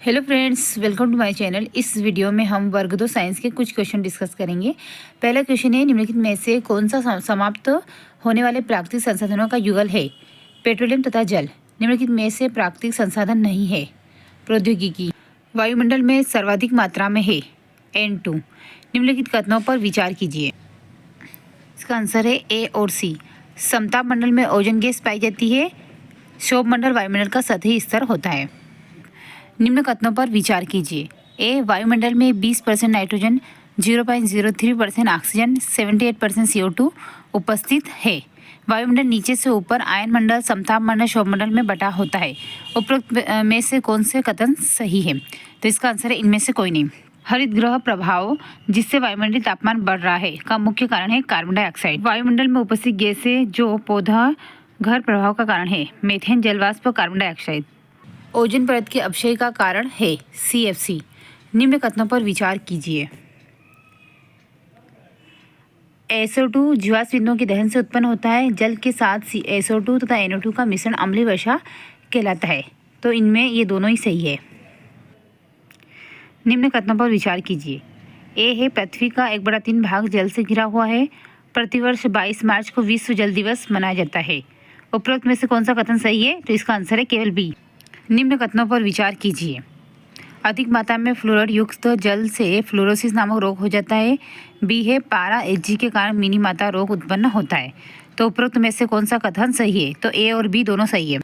Hello friends, welcome to my channel. इस video में हम वर्ग 2 साइंस के कुछ क्वेश्चन डिस्कस करेंगे। पहला क्वेश्चन है, निम्नलिखित में से कौन सा समाप्त होने वाले प्राकृतिक संसाधनों का युगल है? पेट्रोलियम तथा जल। निम्नलिखित में से प्राकृतिक संसाधन नहीं है। प्रौद्योगिकी। वायुमंडल में सर्वाधिक मात्रा में है N2। निम्नलिखित कथनों पर विचार कीजिए। इसका आंसर है ए और सी। समताप मंडल में ओजोन गैस पाई जाती है। क्षोभ मंडल वायुमंडल का सतही स्तर होता है। निम्न कथनों पर विचार कीजिए। ए, वायुमंडल में 20% नाइट्रोजन, 0.03% ऑक्सीजन, 78% CO2 उपस्थित है। वायुमंडल नीचे से ऊपर आयन मंडल, समताप मंडल, क्षोभ मंडल में बटा होता है। उपरोक्त में से कौन से कथन सही है? तो इसका आंसर है इनमें से कोई नहीं। हरित गृह प्रभाव, जिससे वायुमंडलीय तापमान बढ़ रहा है, का मुख्य कारण है कार्बन डाइऑक्साइड। वायुमंडल में उपस्थित गैसें जो पौधा घर प्रभाव का कारण है, मीथेन, जलवाष्प, कार्बन डाइऑक्साइड। ओजोन परत के अपक्षय का कारण है CFC। निम्न कथनों पर विचार कीजिए। SO2 जीवाश्म ईंधनों के दहन से उत्पन्न होता है। जल के साथ SO2 तथा NO2 का मिश्रण अम्लीय वर्षा कहलाता है। तो इनमें ये दोनों ही सही है। निम्न कथनों पर विचार कीजिए। ए है, पृथ्वी का 1/3 भाग जल से घिरा हुआ है। प्रतिवर्ष 22 मार्च को विश्व जल दिवस मनाया जाता है। उपरोक्त में से कौन सा कथन सही है? तो इसका आंसर है केवल बी। निम्न कथनों पर विचार कीजिए। अधिक मात्रा में फ्लोराइड युक्त जल से फ्लोरोसिस नामक रोग हो जाता है। बी है, पारा Hg के कारण मिनी माता रोग उत्पन्न होता है। तो उपरोक्त में से कौन सा कथन सही है? तो ए और बी दोनों सही है।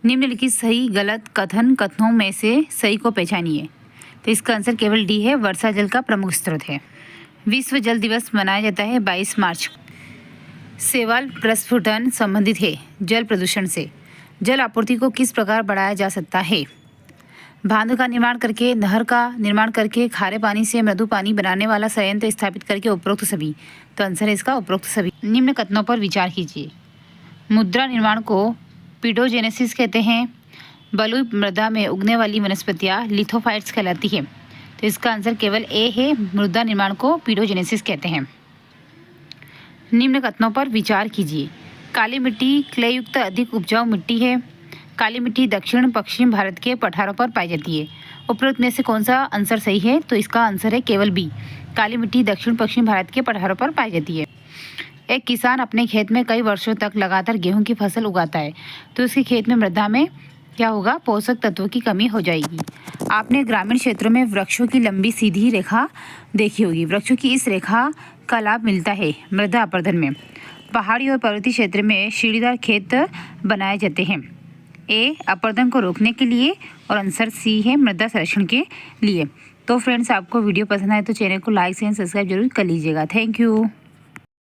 निम्नलिखित सही गलत कथनों में से सही को पहचानिए। तो इसका आंसर केवल डी है, वर्षा जल का प्रमुख स्रोत है। विश्व जल दिवस मनाया जाता है 22 मार्च। शैवाल प्रस्फुटन संबंधित है जल प्रदूषण से। जल आपूर्ति को किस प्रकार बढ़ाया जा सकता है? बांध का निर्माण करके, नहर का निर्माण करके, खारे पानी से मृदु पानी बनाने वाला संयंत्र स्थापित करके, उपरोक्त सभी। तो आंसर है इसका उपरोक्त सभी। निम्न कथनों पर विचार कीजिए। मुद्रा निर्माण को पीडोजेनेसिस कहते हैं। बलुई मृदा में उगने वाली वनस्पतियाँ लिथोफाइट्स कहलाती है। तो इसका आंसर केवल ए है, मृदा निर्माण को पीडोजेनेसिस कहते हैं। निम्न कथनों पर विचार कीजिए। काली मिट्टी क्ले युक्त अधिक उपजाऊ मिट्टी है। काली मिट्टी दक्षिण पश्चिम भारत के पठारों पर पाई जाती है। उपरोक्त में से कौन सा आंसर सही है? तो इसका आंसर है केवल बी। काली मिट्टी दक्षिण पश्चिम भारत के पठारों पर पाई जाती है। एक किसान अपने खेत में कई वर्षों तक लगातार गेहूं की फसल उगाता है, तो उसके खेत में मृदा में क्या होगा? पोषक तत्वों की कमी हो जाएगी। आपने ग्रामीण क्षेत्रों में वृक्षों की लंबी सीधी रेखा देखी होगी। वृक्षों की इस रेखा का लाभ मिलता है मृदा अपर्दन में। पहाड़ी और पर्वतीय क्षेत्र में सीढ़ीदार खेत बनाए जाते हैं। ए, अपर्दन को रोकने के लिए, और आंसर सी है, मृदा संरक्षण के लिए। तो फ्रेंड्स, आपको वीडियो पसंद आए तो चैनल को लाइक एंड सब्सक्राइब जरूर कर लीजिएगा। Thank you.